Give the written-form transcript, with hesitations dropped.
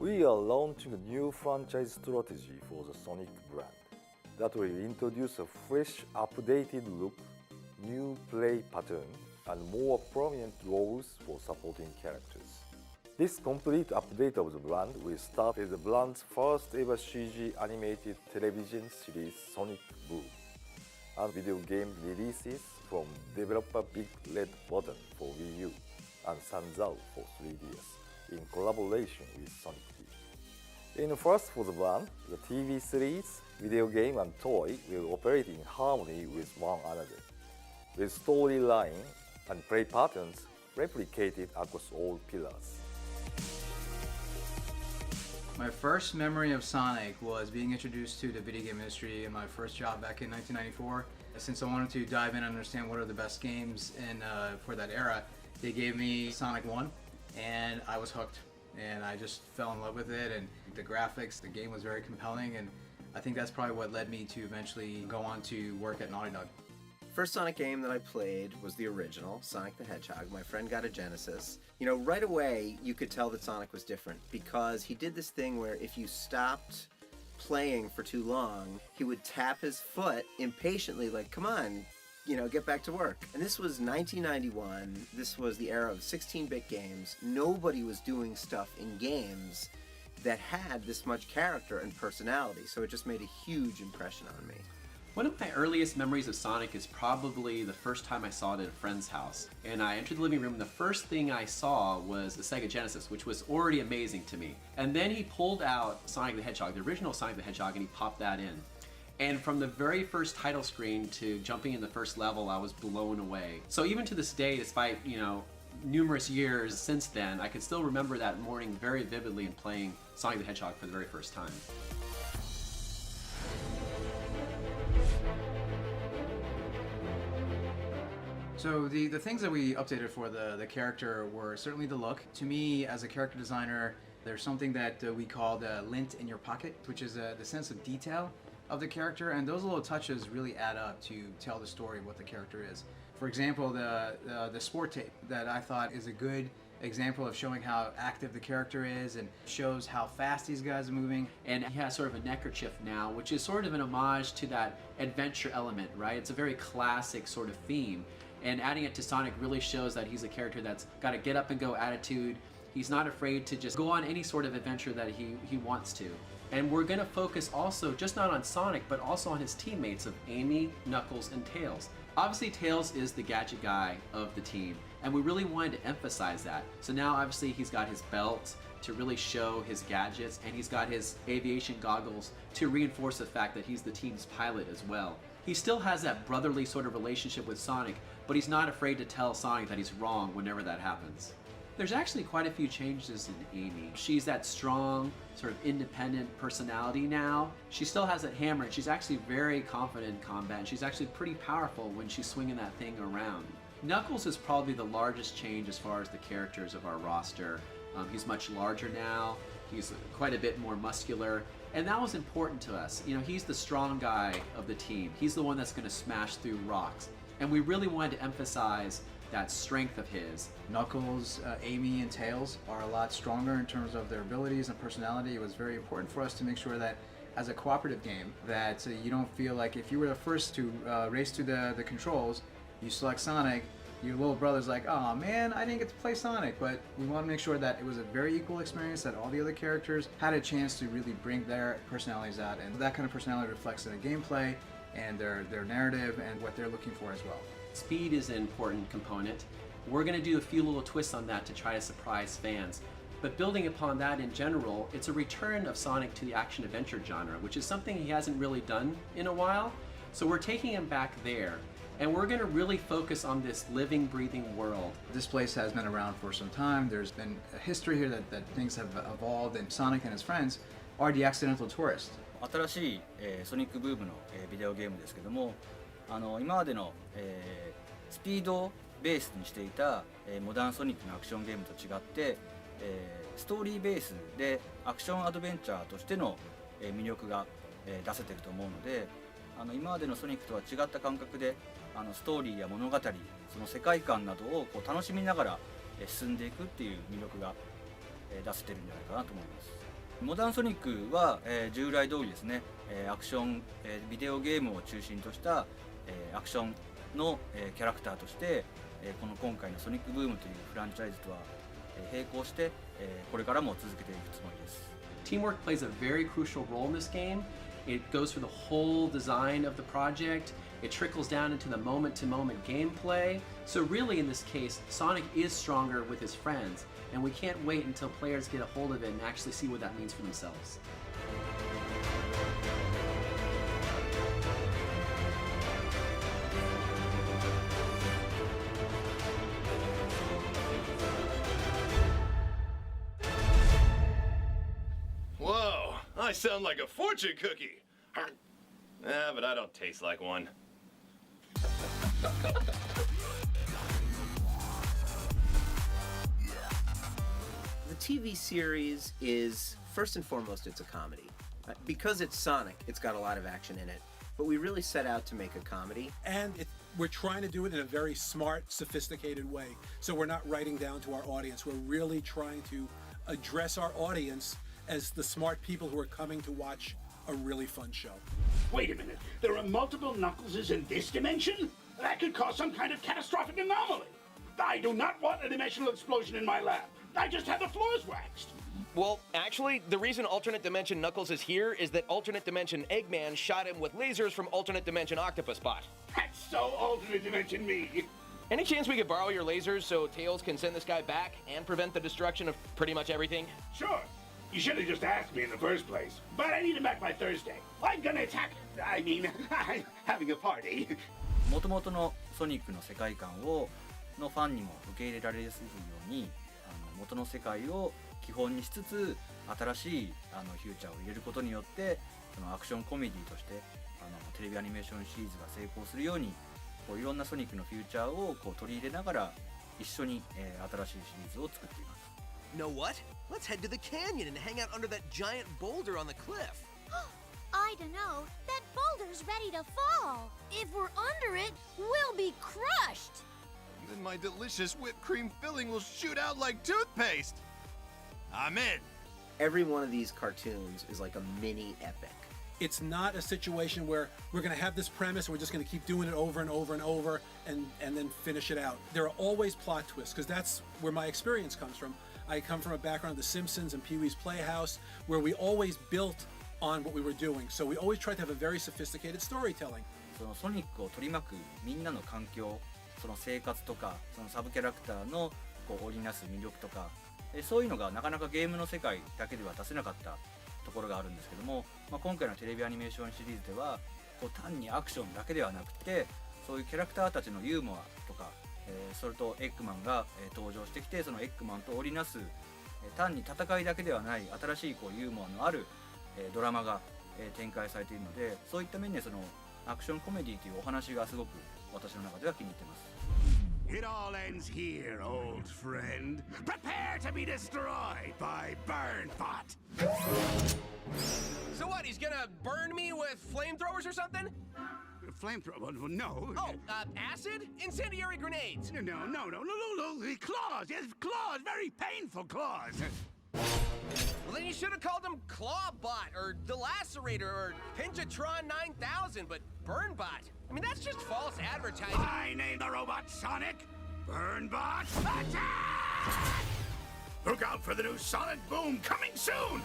We are launching a new franchise strategy for the Sonic brand that will introduce a fresh, updated look, new play pattern, and more prominent roles for supporting characters. This complete update of the brand will start with the brand's first ever CG animated television series Sonic Boom, and video game releases from developer Big Red Button for Wii U and Sanzao for 3DS in collaboration with Sonic T. In first for the brand, the TV series, video game and toy will operate in harmony with one another, with storyline and play patterns replicated across all pillars. My first memory of Sonic was being introduced to the video game industry in my first job back in 1994. Since I wanted to dive in and understand what are the best games for that era, they gave me Sonic 1 and I was hooked. And I just fell in love with it, and the graphics, the game was very compelling, and I think that's probably what led me to eventually go on to work at Naughty Dog. First Sonic game that I played was the original, Sonic the Hedgehog. My friend got a Genesis. You know, right away you could tell that Sonic was different because he did this thing where if you stopped playing for too long, he would tap his foot impatiently like, come on, you know, get back to work. And this was 1991. This was the era of 16-bit games. Nobody was doing stuff in games that had this much character and personality, so it just made a huge impression on me. One of my earliest memories of Sonic is probably the first time I saw it at a friend's house. And I entered the living room and the first thing I saw was the Sega Genesis, which was already amazing to me. And then he pulled out Sonic the Hedgehog, the original Sonic the Hedgehog, and he popped that in. And from the very first title screen to jumping in the first level, I was blown away. So even to this day, despite, you know, numerous years since then, I can still remember that morning very vividly and playing Sonic the Hedgehog for the very first time. So the things that we updated for the character were certainly the look. To me, as a character designer, there's something that we call the lint in your pocket, which is the sense of detail of the character, and those little touches really add up to tell the story of what the character is. For example, the sport tape that I thought is a good example of showing how active the character is and shows how fast these guys are moving. And he has sort of a neckerchief now, which is sort of an homage to that adventure element, right? It's a very classic sort of theme. And adding it to Sonic really shows that he's a character that's got a get up and go attitude. He's not afraid to just go on any sort of adventure that he wants to. And we're going to focus also just not on Sonic, but also on his teammates of Amy, Knuckles, and Tails. Obviously, Tails is the gadget guy of the team, and we really wanted to emphasize that. So now, obviously, he's got his belt to really show his gadgets, and he's got his aviation goggles to reinforce the fact that he's the team's pilot as well. He still has that brotherly sort of relationship with Sonic, but he's not afraid to tell Sonic that he's wrong whenever that happens. There's actually quite a few changes in Amy. She's that strong, sort of independent personality now. She still has that hammer, and she's actually very confident in combat, and she's actually pretty powerful when she's swinging that thing around. Knuckles is probably the largest change as far as the characters of our roster. He's much larger now, he's quite a bit more muscular, and that was important to us. You know, he's the strong guy of the team. He's the one that's going to smash through rocks. And we really wanted to emphasize that strength of his. Knuckles, Amy, and Tails are a lot stronger in terms of their abilities and personality. It was very important for us to make sure that as a cooperative game, that you don't feel like if you were the first to race to the controls, you select Sonic, your little brother's like, oh man, I didn't get to play Sonic. But we want to make sure that it was a very equal experience, that all the other characters had a chance to really bring their personalities out, and that kind of personality reflects in the gameplay and their narrative and what they're looking for as well. Speed is an important component. We're going to do a few little twists on that to try to surprise fans. But building upon that in general, it's a return of Sonic to the action-adventure genre, which is something he hasn't really done in a while. So we're taking him back there, and we're going to really focus on this living, breathing world. This place has been around for some time. There's been a history here that things have evolved, and Sonic and his friends are the accidental tourists. 新しい、ソニックブームの、ビデオゲームですけども、今までの、スピードをベースにしていた、モダンソニックのアクションゲームと違って、ストーリーベースでアクションアドベンチャーとしての、魅力が、出せていると思うので、今までのソニックとは違った感覚でストーリーや物語、その世界観などをこう楽しみながら進んでいくっていう魅力が出せてるんじゃないかなと思います。モダンソニックは、従来通りですね、アクション、ビデオゲームを中心とした、アクションの、キャラクターとして、この今回のソニックブームというフランチャイズとは、並行して、これからも続けていくつもりです。Teamwork plays a very crucial role in this game. It goes through the whole design of the project. It trickles down into the moment-to-moment gameplay. So really, in this case, Sonic is stronger with his friends, and we can't wait until players get a hold of it and actually see what that means for themselves. Whoa, I sound like a fortune cookie. But I don't taste like one. The TV series is, first and foremost, it's a comedy. Because it's Sonic, it's got a lot of action in it. But we really set out to make a comedy. And we're trying to do it in a very smart, sophisticated way. So we're not writing down to our audience. We're really trying to address our audience as the smart people who are coming to watch a really fun show. Wait a minute. There are multiple Knuckleses in this dimension? That could cause some kind of catastrophic anomaly. I do not want a dimensional explosion in my lab. I just had the floors waxed. Well, actually, the reason alternate dimension Knuckles is here is that alternate dimension Eggman shot him with lasers from alternate dimension Octopus Bot. That's so alternate dimension me. Any chance we could borrow your lasers so Tails can send this guy back and prevent the destruction of pretty much everything? Sure. You should have just asked me in the first place. But I need him back by Thursday. I'm gonna attack. I'm having a party. もともとのソニックの世界観のファンにも受け入れられやすいように元の世界を基本にしつつ新しいフューチャーを入れることによってそのアクションコメディとしてテレビアニメーションシリーズが成功するようにこういろんなソニックのフューチャーをこう取り入れながら一緒に、新しいシリーズを作っています。Know what? Let's head to the canyon and hang out under that giant boulder on the cliff. I don't know. That boulder's ready to fall. If we're under it, we'll be crushed. Then my delicious whipped cream filling will shoot out like toothpaste. I'm in. Every one of these cartoons is like a mini epic. It's not a situation where we're going to have this premise and we're just going to keep doing it over and over and over and then finish it out. There are always plot twists because that's where my experience comes from. I come from a background of The Simpsons and Pee-wee's Playhouse where we always built on what we were doing. So we always try to have a very sophisticated storytelling. そのソニックを取り巻くみんなの環境、その生活とかそのサブキャラクターのこう織りなす魅力とか、そういうのがなかなかゲームの世界だけでは出せなかったところがあるんですけども、今回のテレビアニメーションシリーズではこう単にアクションだけではなくてそういうキャラクターたちのユーモアとか、それとエッグマンが、登場してきてそのエッグマンと織りなす、単に戦いだけではない新しいこうユーモアのある、ドラマが、展開されているのでそういった面でそのアクションコメディというお話がすごく私の中では気に入ってます。It all ends here, old friend. Prepare to be destroyed by Burnbot. So what, he's gonna burn me with flamethrowers or something? Flamethrower? No. Oh, acid? Incendiary grenades? No. The claws. Yes, claws. Very painful claws. Well, then you should have called him Clawbot or Delacerator or Pinjatron 9000, but Burnbot. I mean, that's just false advertising. I named the robot Sonic. Burnbot, attack! Look out for the new Sonic Boom coming soon!